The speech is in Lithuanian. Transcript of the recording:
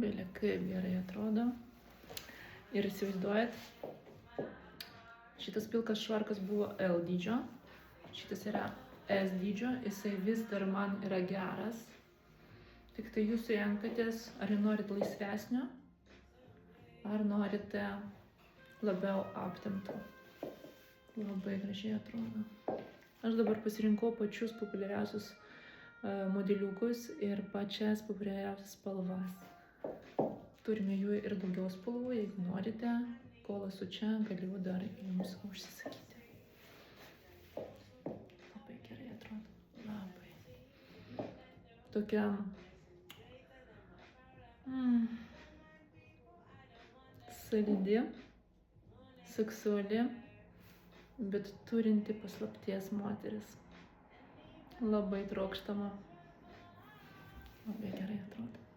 Belia, kaip gerai atrodo. Ir įsivaizduojat, šitas pilkas švarkas buvo L dydžio, šitas yra S dydžio, jisai vis dar man yra geras. Tik tai jūs renkatės, ar norit laisvesnio, ar norite labiau aptempto. Labai gražiai atrodo. Aš dabar pasirinkau pačius populiariausius modeliukus ir pačias populiariausias spalvas. Turime jų ir daugiau spalvų, jeigu norite, kol esu čia, galiu dar jums užsisakyti. Labai gerai atrodo, labai. Tokia solidi, seksuali, bet turinti paslapties moteris. Labai trokštama. Labai gerai atrodo.